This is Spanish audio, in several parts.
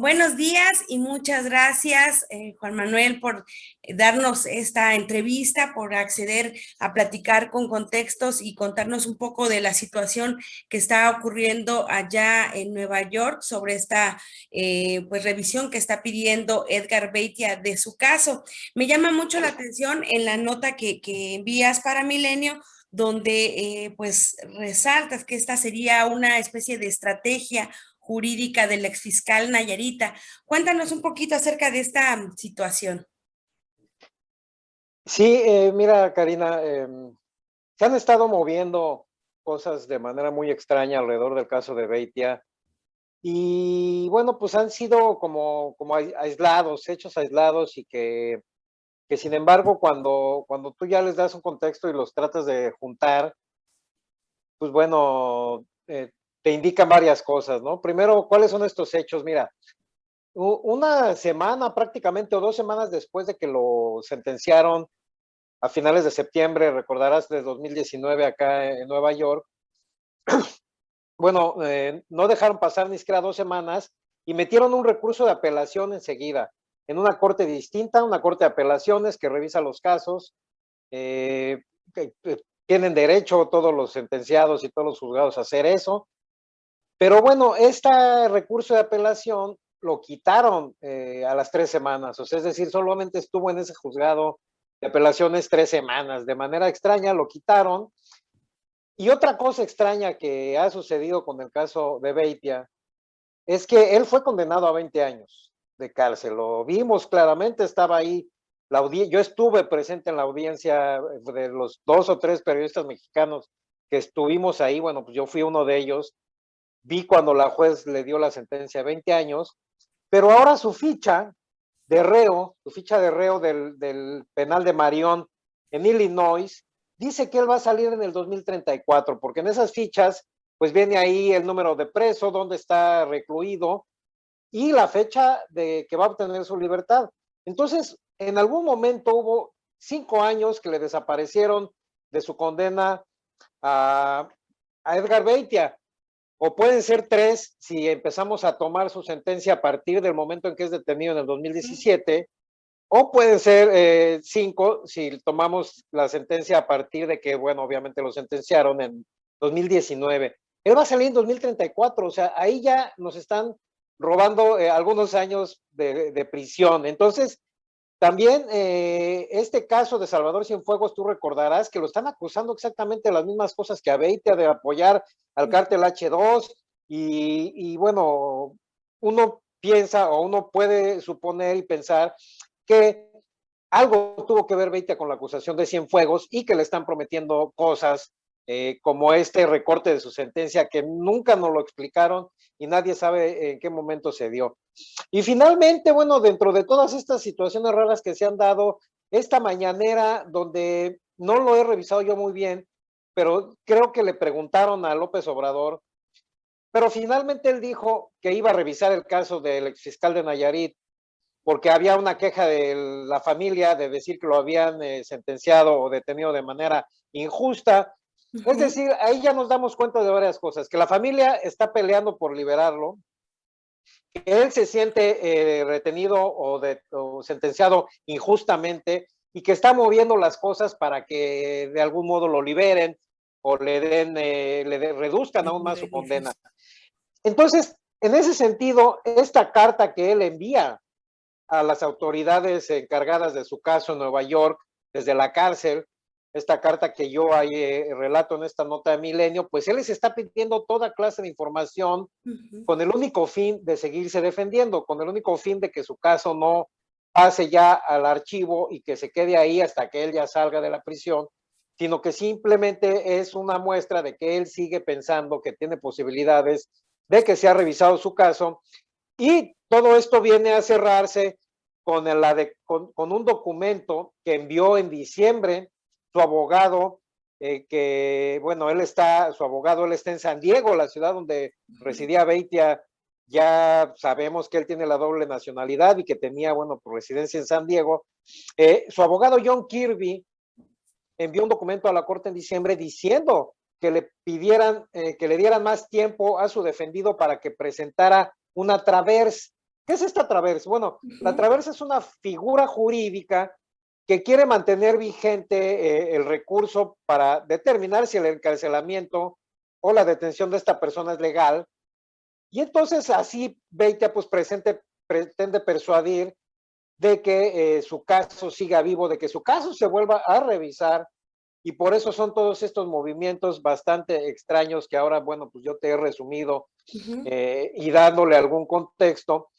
Buenos días y muchas gracias, Juan Manuel, por darnos esta entrevista, por acceder a platicar con contextos y contarnos un poco de la situación que está ocurriendo allá en Nueva York sobre esta pues revisión que está pidiendo Edgar Beitia de su caso. Me llama mucho la atención en la nota que envías para Milenio, donde pues resaltas que esta sería una especie de estrategia jurídica del exfiscal Nayarita. Cuéntanos un poquito acerca de esta situación. Sí, mira, Karina, se han estado moviendo cosas de manera muy extraña alrededor del caso de Beitia. Y bueno, pues han sido como aislados, hechos aislados y que sin embargo, cuando tú ya les das un contexto y los tratas de juntar, pues bueno, te indican varias cosas, ¿no? Primero, ¿cuáles son estos hechos? Mira, una semana prácticamente o 2 semanas después de que lo sentenciaron a finales de septiembre, recordarás, de 2019 acá en Nueva York, bueno, no dejaron pasar ni siquiera 2 semanas y metieron un recurso de apelación enseguida, en una corte distinta, una corte de apelaciones que revisa los casos, que tienen derecho todos los sentenciados y todos los juzgados a hacer eso, pero bueno, este recurso de apelación lo quitaron a las 3 semanas, o sea, es decir, solamente estuvo en ese juzgado de apelaciones 3 semanas, de manera extraña lo quitaron. Y otra cosa extraña que ha sucedido con el caso de Beitia es que él fue condenado a 20 años de cárcel, lo vimos claramente, estaba ahí, yo estuve presente en la audiencia de los 2 o 3 periodistas mexicanos que estuvimos ahí, bueno, pues yo fui uno de ellos, vi cuando la juez le dio la sentencia de 20 años, pero ahora su ficha de reo, del penal de Marion en Illinois, dice que él va a salir en el 2034, porque en esas fichas, pues viene ahí el número de preso, dónde está recluido y la fecha de que va a obtener su libertad. Entonces, en algún momento hubo 5 años que le desaparecieron de su condena a Edgar Beitia, o pueden ser 3 si empezamos a tomar su sentencia a partir del momento en que es detenido en el 2017, o pueden ser 5 si tomamos la sentencia a partir de que, bueno, obviamente lo sentenciaron en 2019. Él va a salir en 2034, o sea, ahí ya nos están robando algunos años de prisión. Entonces, también este caso de Salvador Cienfuegos, tú recordarás que lo están acusando exactamente de las mismas cosas que a Beitia, de apoyar al cártel H2, y bueno, uno piensa o uno puede suponer y pensar que algo tuvo que ver Beitia con la acusación de Cienfuegos y que le están prometiendo cosas como este recorte de su sentencia que nunca nos lo explicaron y nadie sabe en qué momento se dio. Y finalmente, bueno, dentro de todas estas situaciones raras que se han dado, esta mañanera donde no lo he revisado yo muy bien, pero creo que le preguntaron a López Obrador, pero finalmente él dijo que iba a revisar el caso del exfiscal de Nayarit, porque había una queja de la familia de decir que lo habían sentenciado o detenido de manera injusta. Es decir, ahí ya nos damos cuenta de varias cosas, que la familia está peleando por liberarlo, que él se siente retenido o sentenciado injustamente y que está moviendo las cosas para que de algún modo lo liberen o reduzcan aún más su condena. Entonces, en ese sentido, esta carta que él envía a las autoridades encargadas de su caso en Nueva York, desde la cárcel, esta carta que yo ahí relato en esta nota de Milenio, pues él les está pidiendo toda clase de información con el único fin de seguirse defendiendo, con el único fin de que su caso no pase ya al archivo y que se quede ahí hasta que él ya salga de la prisión, sino que simplemente es una muestra de que él sigue pensando que tiene posibilidades de que se ha revisado su caso. Y todo esto viene a cerrarse con un documento que envió en diciembre su abogado, que bueno, su abogado, él está en San Diego, la ciudad donde residía Beitia. Ya sabemos que él tiene la doble nacionalidad y que tenía, bueno, por residencia en San Diego. Su abogado John Kirby envió un documento a la corte en diciembre diciendo que le pidieran, que le dieran más tiempo a su defendido para que presentara una traverse. ¿Qué es esta traversa? Bueno, la Ujú. traversa es una figura jurídica que quiere mantener vigente el recurso para determinar si el encarcelamiento o la detención de esta persona es legal. Y entonces así Beitia pues pretende persuadir de que su caso siga vivo, de que su caso se vuelva a revisar, y por eso son todos estos movimientos bastante extraños que ahora, bueno, pues yo te he resumido Ujú. y dándole algún contexto.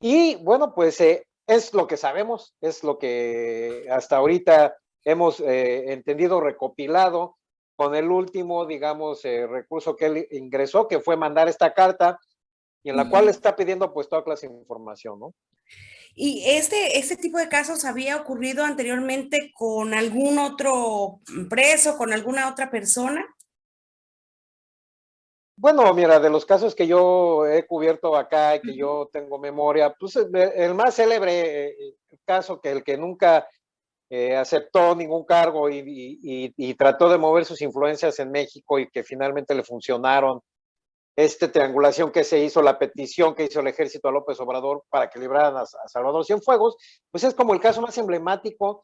Y bueno, pues es lo que sabemos, es lo que hasta ahorita hemos entendido, recopilado con el último, digamos, recurso que él ingresó, que fue mandar esta carta y en la cual Ujú. está pidiendo pues toda clase de información, ¿no? ¿Y este tipo de casos había ocurrido anteriormente con algún otro preso, con alguna otra persona? Bueno, mira, de los casos que yo he cubierto acá y que Ujú. yo tengo memoria, pues el más célebre caso, que el que nunca aceptó ningún cargo y trató de mover sus influencias en México y que finalmente le funcionaron, esta triangulación que se hizo, la petición que hizo el ejército a López Obrador para que libraran a Salvador Cienfuegos, pues es como el caso más emblemático,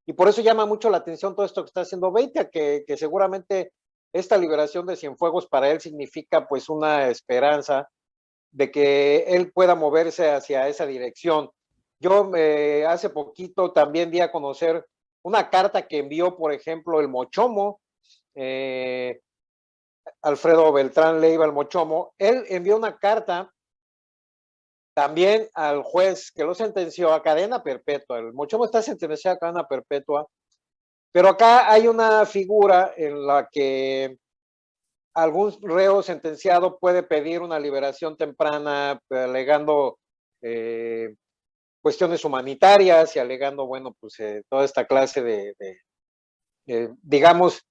y por eso llama mucho la atención todo esto que está haciendo Beitia, que seguramente esta liberación de Cienfuegos para él significa pues una esperanza de que él pueda moverse hacia esa dirección. Yo hace poquito también di a conocer una carta que envió, por ejemplo, el Mochomo, eh, Alfredo Beltrán Leiva, el Mochomo. Él envió una carta también al juez que lo sentenció a cadena perpetua. El Mochomo está sentenciado a cadena perpetua, pero acá hay una figura en la que algún reo sentenciado puede pedir una liberación temprana alegando eh, cuestiones humanitarias y alegando, bueno, pues toda esta clase digamos,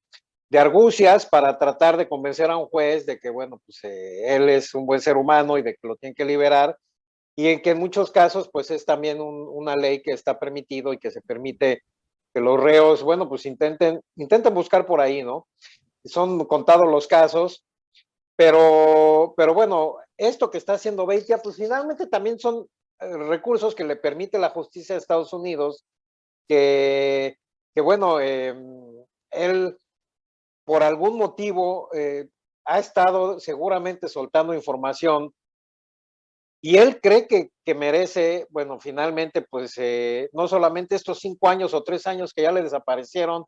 de argucias para tratar de convencer a un juez de que, bueno, pues él es un buen ser humano y de que lo tienen que liberar, y en que en muchos casos, pues es también una ley que está permitido y que se permite que los reos, bueno, pues intenten buscar por ahí, ¿no? Son contados los casos, pero bueno, esto que está haciendo Beitia, pues finalmente también son recursos que le permite la justicia de Estados Unidos, que, que bueno, él por algún motivo ha estado seguramente soltando información y él cree que merece, bueno, finalmente, pues no solamente estos 5 años o 3 años que ya le desaparecieron,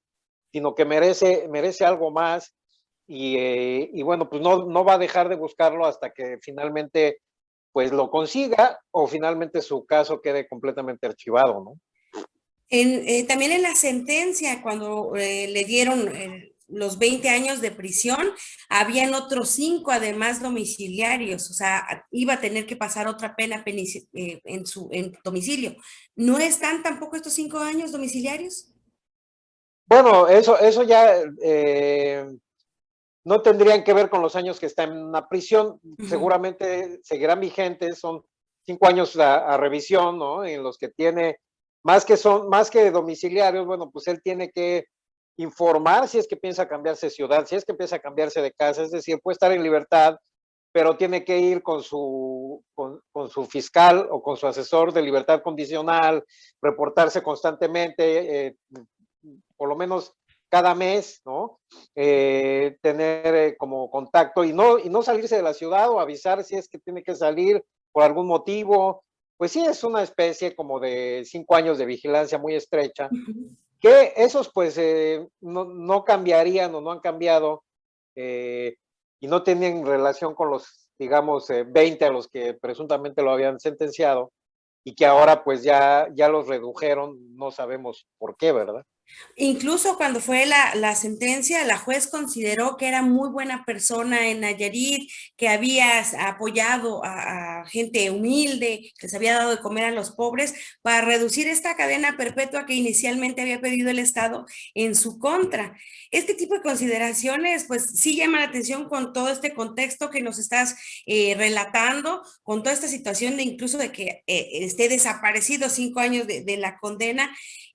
sino que merece algo más y bueno, pues no va a dejar de buscarlo hasta que finalmente pues lo consiga o finalmente su caso quede completamente archivado, ¿no? También en la sentencia, cuando le dieron los 20 años de prisión, habían otros 5 además domiciliarios, o sea, iba a tener que pasar otra pena en domicilio. ¿No están tampoco estos 5 años domiciliarios? Bueno, eso ya no tendrían que ver con los años que está en una prisión, Ujú. seguramente seguirán vigentes, son 5 años a revisión, ¿no? En los que tiene, más que domiciliarios, bueno, pues él tiene que informar si es que piensa cambiarse de ciudad, si es que piensa cambiarse de casa, es decir, puede estar en libertad, pero tiene que ir con su fiscal o con su asesor de libertad condicional, reportarse constantemente, por lo menos cada mes, ¿no? Tener como contacto y no salirse de la ciudad o avisar si es que tiene que salir por algún motivo. Pues sí, es una especie como de 5 años de vigilancia muy estrecha, Ujú. que esos pues no cambiarían o no han cambiado eh, y no tienen relación con los, digamos, 20 a los que presuntamente lo habían sentenciado y que ahora pues ya los redujeron, no sabemos por qué, ¿verdad? Incluso cuando fue la sentencia, la juez consideró que era muy buena persona en Nayarit, que había apoyado a gente humilde, que se había dado de comer a los pobres, para reducir esta cadena perpetua que inicialmente había pedido el Estado en su contra. Este tipo de consideraciones, pues sí llama la atención con todo este contexto que nos estás relatando, con toda esta situación de incluso de que esté desaparecido 5 años de la condena.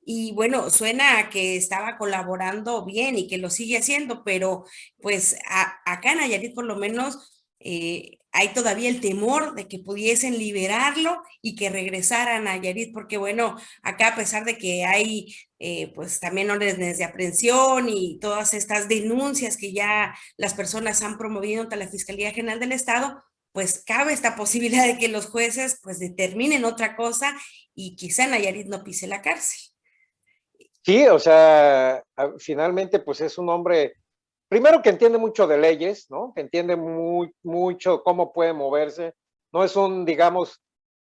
Y bueno, suena a que estaba colaborando bien y que lo sigue haciendo, pero pues acá en Nayarit por lo menos hay todavía el temor de que pudiesen liberarlo y que regresaran a Nayarit, porque bueno, acá a pesar de que hay pues también órdenes de aprehensión y todas estas denuncias que ya las personas han promovido ante la Fiscalía General del Estado, pues cabe esta posibilidad de que los jueces pues determinen otra cosa y quizá Nayarit no pise la cárcel. Sí, o sea, finalmente pues es un hombre, primero que entiende mucho de leyes, ¿no? Que entiende mucho cómo puede moverse. No es un, digamos,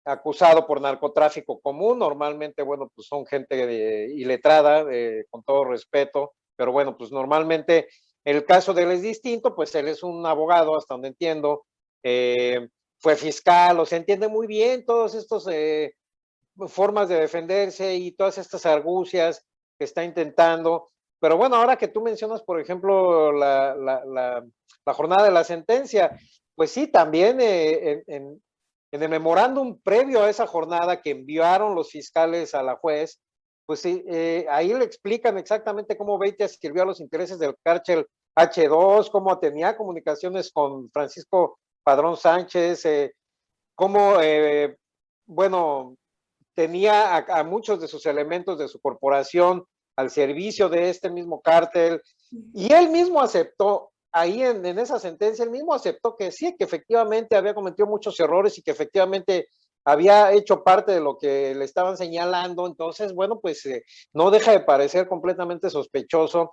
acusado por narcotráfico común. Normalmente, bueno, pues son gente iletrada, con todo respeto, pero bueno, pues normalmente el caso de él es distinto, pues él es un abogado, hasta donde entiendo, fue fiscal, o sea, entiende muy bien todos estos formas de defenderse y todas estas argucias que está intentando. Pero bueno, ahora que tú mencionas, por ejemplo, la jornada de la sentencia, pues sí, también en el memorándum previo a esa jornada que enviaron los fiscales a la juez, pues sí, ahí le explican exactamente cómo Beitia sirvió a los intereses del cártel H2, cómo tenía comunicaciones con Francisco Padrón Sánchez, cómo, bueno, tenía a muchos de sus elementos de su corporación al servicio de este mismo cártel, y él mismo aceptó, ahí en esa sentencia, él mismo aceptó que sí, que efectivamente había cometido muchos errores y que efectivamente había hecho parte de lo que le estaban señalando. Entonces, bueno, pues no deja de parecer completamente sospechoso.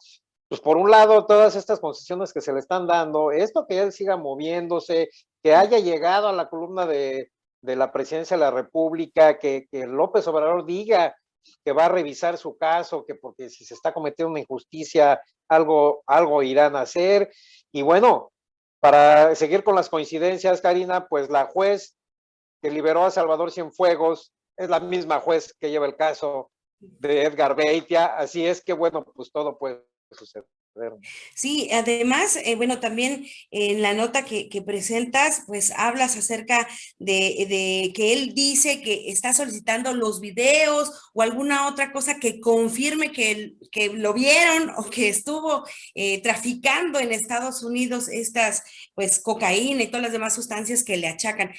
Pues por un lado, todas estas concesiones que se le están dando, esto que él siga moviéndose, que haya llegado a la columna de la presidencia de la República, que López Obrador diga que va a revisar su caso, que porque si se está cometiendo una injusticia, algo irán a hacer. Y bueno, para seguir con las coincidencias, Karina, pues la juez que liberó a Salvador Cienfuegos es la misma juez que lleva el caso de Edgar Beitia, así es que bueno, pues todo puede suceder. Sí, además, bueno, también en la nota que presentas, pues hablas acerca de que él dice que está solicitando los videos o alguna otra cosa que confirme que lo vieron o que estuvo traficando en Estados Unidos estas, pues, cocaína y todas las demás sustancias que le achacan.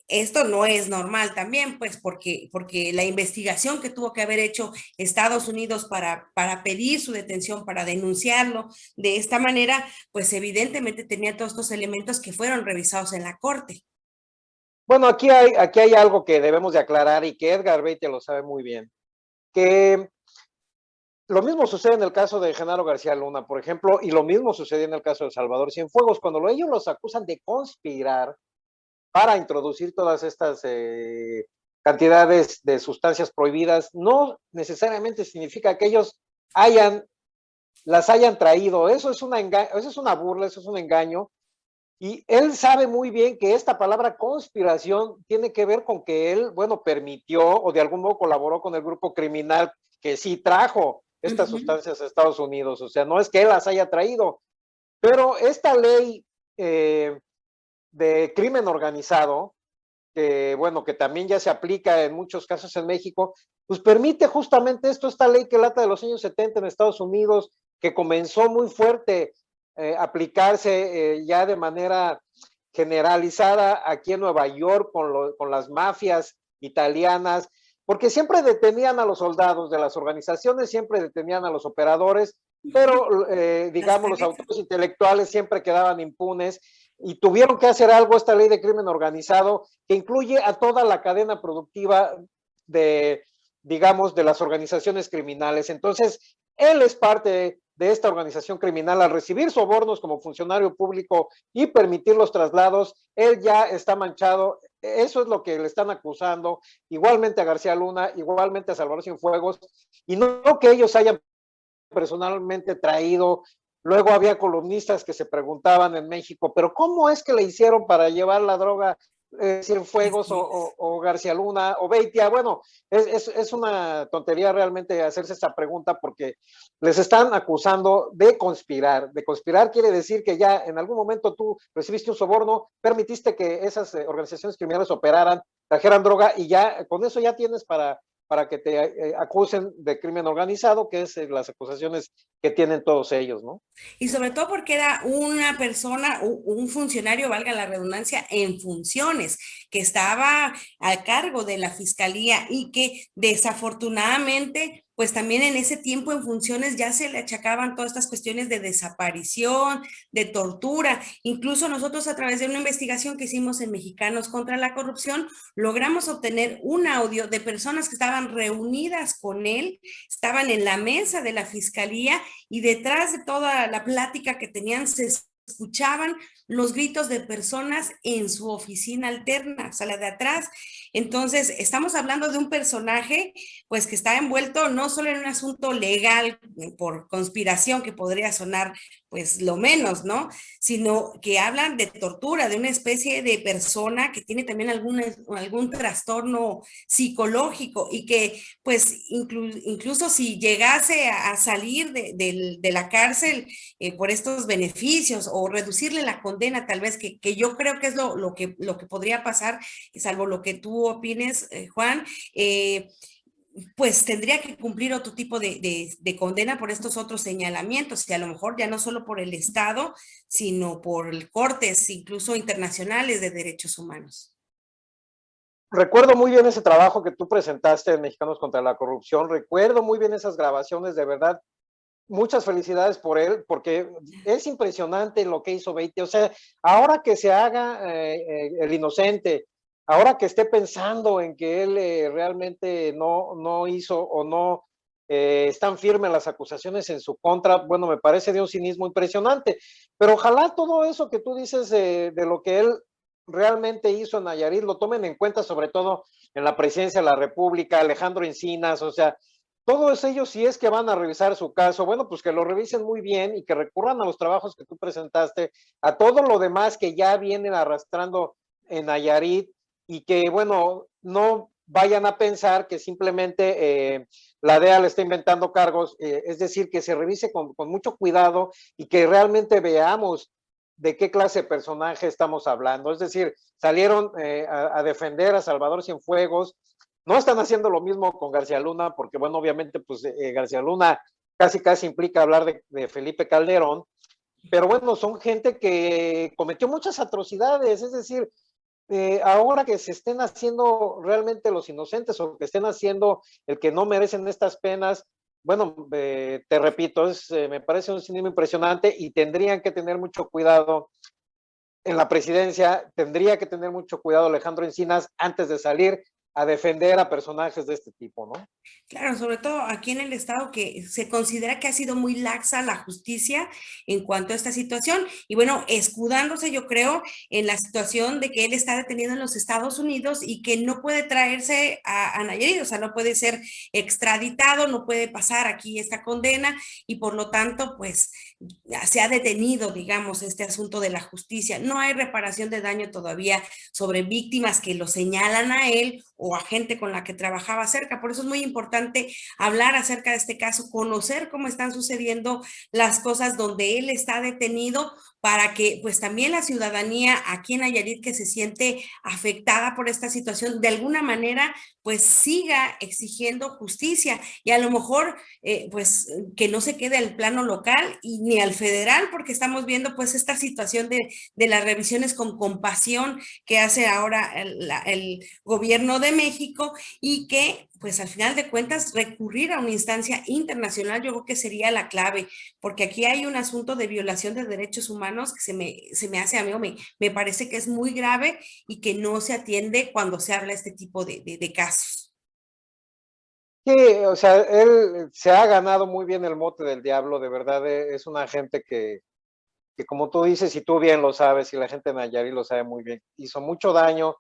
Esto no es normal también, pues, porque la investigación que tuvo que haber hecho Estados Unidos para pedir su detención, para denunciarlo, de esta manera, pues evidentemente tenía todos estos elementos que fueron revisados en la corte. Bueno, aquí hay algo que debemos de aclarar y que Edgar Beitia lo sabe muy bien, que lo mismo sucede en el caso de Genaro García Luna, por ejemplo, y lo mismo sucedió en el caso de Salvador Cienfuegos, cuando ellos los acusan de conspirar para introducir todas estas cantidades de sustancias prohibidas, no necesariamente significa que ellos las hayan traído. Eso es una burla, eso es un engaño. Y él sabe muy bien que esta palabra conspiración tiene que ver con que él, bueno, permitió o de algún modo colaboró con el grupo criminal que sí trajo estas sustancias a Estados Unidos. O sea, no es que él las haya traído, pero esta ley de crimen organizado, que bueno, que también ya se aplica en muchos casos en México, pues permite justamente esto, esta ley que lata de los años 70 en Estados Unidos, que comenzó muy fuerte aplicarse ya de manera generalizada aquí en Nueva York con las mafias italianas, porque siempre detenían a los soldados de las organizaciones, siempre detenían a los operadores, pero digamos los autores intelectuales siempre quedaban impunes y tuvieron que hacer algo esta ley de crimen organizado que incluye a toda la cadena productiva de, digamos, de las organizaciones criminales. Entonces, él es parte de esta organización criminal al recibir sobornos como funcionario público y permitir los traslados, él ya está manchado. Eso es lo que le están acusando, igualmente a García Luna, igualmente a Salvador Cienfuegos, y no que ellos hayan personalmente traído. Luego había columnistas que se preguntaban en México, pero ¿cómo es que le hicieron para llevar la droga Cienfuegos o García Luna o Beitia? Bueno, es una tontería realmente hacerse esta pregunta porque les están acusando de conspirar. De conspirar quiere decir que ya en algún momento tú recibiste un soborno, permitiste que esas organizaciones criminales operaran, trajeran droga y ya con eso ya tienes para que te acusen de crimen organizado, que es las acusaciones que tienen todos ellos, ¿no? Y sobre todo porque era una persona, un funcionario, valga la redundancia, en funciones, que estaba a cargo de la fiscalía y que desafortunadamente, pues también en ese tiempo en funciones ya se le achacaban todas estas cuestiones de desaparición, de tortura. Incluso nosotros a través de una investigación que hicimos en Mexicanos contra la Corrupción, logramos obtener un audio de personas que estaban reunidas con él, estaban en la mesa de la fiscalía y detrás de toda la plática que tenían se escuchaban los gritos de personas en su oficina alterna, o sea, la de atrás. Entonces, estamos hablando de un personaje, pues, que está envuelto no solo en un asunto legal por conspiración, que podría sonar, pues, lo menos, ¿no? Sino que hablan de tortura, de una especie de persona que tiene también algún trastorno psicológico y que, pues, incluso si llegase a salir de la cárcel por estos beneficios o reducirle la condena, tal vez que yo creo que es lo que podría pasar, salvo lo que tú opines, Juan, pues tendría que cumplir otro tipo de condena por estos otros señalamientos, y a lo mejor ya no solo por el Estado, sino por cortes, incluso internacionales de derechos humanos. Recuerdo muy bien ese trabajo que tú presentaste en Mexicanos contra la Corrupción, recuerdo muy bien esas grabaciones, de verdad, muchas felicidades por él, porque es impresionante lo que hizo Beatty. O sea, ahora que se haga el inocente, ahora que esté pensando en que él realmente no hizo o no están firmes las acusaciones en su contra, bueno, me parece de un cinismo impresionante. Pero ojalá todo eso que tú dices de lo que él realmente hizo en Nayarit lo tomen en cuenta, sobre todo en la presidencia de la República, Alejandro Encinas, o sea, todos ellos, si es que van a revisar su caso, bueno, pues que lo revisen muy bien y que recurran a los trabajos que tú presentaste, a todo lo demás que ya vienen arrastrando en Nayarit y que, bueno, no vayan a pensar que simplemente la DEA le está inventando cargos, es decir, que se revise con mucho cuidado y que realmente veamos de qué clase de personaje estamos hablando. Es decir, salieron a defender a Salvador Cienfuegos, no están haciendo lo mismo con García Luna, porque bueno, obviamente, pues García Luna casi implica hablar de Felipe Calderón, pero bueno, son gente que cometió muchas atrocidades, es decir, ahora que se estén haciendo realmente los inocentes o que estén haciendo el que no merecen estas penas, bueno, te repito, me parece un cinismo impresionante y tendrían que tener mucho cuidado en la presidencia, tendría que tener mucho cuidado Alejandro Encinas antes de salir a defender a personajes de este tipo, ¿no? Claro, sobre todo aquí en el estado que se considera que ha sido muy laxa la justicia en cuanto a esta situación y bueno, escudándose yo creo en la situación de que él está detenido en los Estados Unidos y que no puede traerse a Nayarit, o sea, no puede ser extraditado, no puede pasar aquí esta condena y por lo tanto, pues se ha detenido, digamos, este asunto de la justicia. No hay reparación de daño todavía sobre víctimas que lo señalan a él o a gente con la que trabajaba cerca. Por eso es muy importante hablar acerca de este caso, conocer cómo están sucediendo las cosas donde él está detenido para que pues también la ciudadanía aquí en Nayarit que se siente afectada por esta situación de alguna manera pues siga exigiendo justicia y a lo mejor pues que no se quede al plano local y ni al federal porque estamos viendo pues esta situación de las revisiones con compasión que hace ahora el gobierno de México y que pues al final de cuentas recurrir a una instancia internacional yo creo que sería la clave porque aquí hay un asunto de violación de derechos humanos que se me hace amigo, me parece que es muy grave y que no se atiende cuando se habla este tipo de casos. Sí, o sea, él se ha ganado muy bien el mote del diablo, de verdad, es una gente que como tú dices, y tú bien lo sabes, y la gente de Nayarit lo sabe muy bien, hizo mucho daño,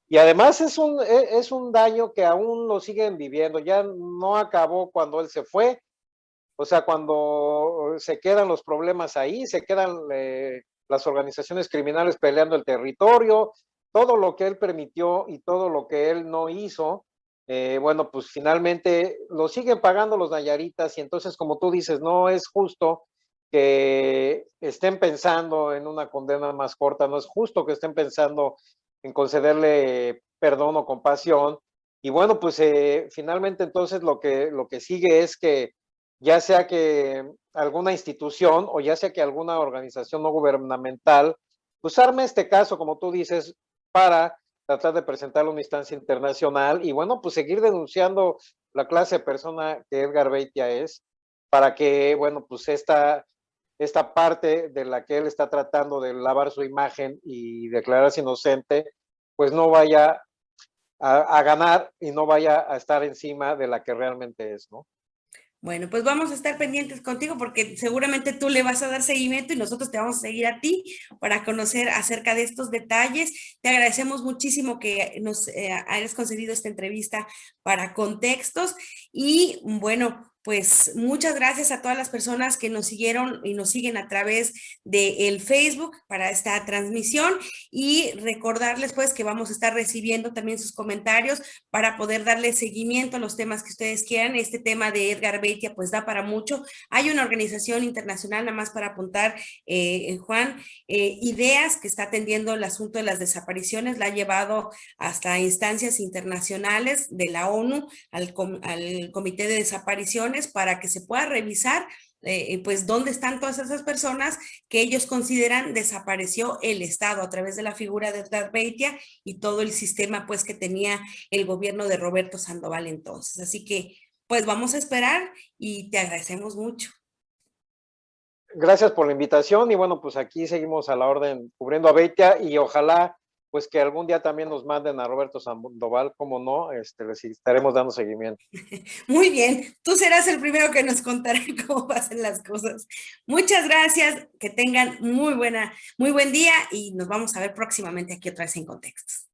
y además es un daño que aún lo siguen viviendo, ya no acabó cuando él se fue, o sea, cuando se quedan los problemas ahí, se quedan las organizaciones criminales peleando el territorio, todo lo que él permitió y todo lo que él no hizo, bueno, pues finalmente lo siguen pagando los nayaritas y entonces, como tú dices, no es justo que estén pensando en una condena más corta, no es justo que estén pensando en concederle perdón o compasión. Y bueno, pues finalmente entonces lo que sigue es que ya sea que alguna institución o ya sea que alguna organización no gubernamental, pues arme este caso, como tú dices, para tratar de presentarlo a una instancia internacional y bueno, pues seguir denunciando la clase de persona que Edgar Beitia es, para que, bueno, pues esta parte de la que él está tratando de lavar su imagen y declararse inocente, pues no vaya a ganar y no vaya a estar encima de la que realmente es, ¿no? Bueno, pues vamos a estar pendientes contigo porque seguramente tú le vas a dar seguimiento y nosotros te vamos a seguir a ti para conocer acerca de estos detalles. Te agradecemos muchísimo que nos hayas concedido esta entrevista para Contextos y bueno, pues muchas gracias a todas las personas que nos siguieron y nos siguen a través del Facebook para esta transmisión y recordarles pues que vamos a estar recibiendo también sus comentarios para poder darle seguimiento a los temas que ustedes quieran. Este tema de Edgar Beitia pues da para mucho. Hay una organización internacional, nada más para apuntar, Juan, IDEAS, que está atendiendo el asunto de las desapariciones, la ha llevado hasta instancias internacionales de la ONU, al Comité de Desapariciones, para que se pueda revisar pues dónde están todas esas personas que ellos consideran desapareció el Estado a través de la figura de Edgar Beitia y todo el sistema pues que tenía el gobierno de Roberto Sandoval entonces. Así que pues vamos a esperar y te agradecemos mucho. Gracias por la invitación y bueno, pues aquí seguimos a la orden cubriendo a Beitia y ojalá pues que algún día también nos manden a Roberto Sandoval, como no, les estaremos dando seguimiento. Muy bien, tú serás el primero que nos contará cómo pasan las cosas. Muchas gracias, que tengan muy buen día y nos vamos a ver próximamente aquí otra vez en Contextos.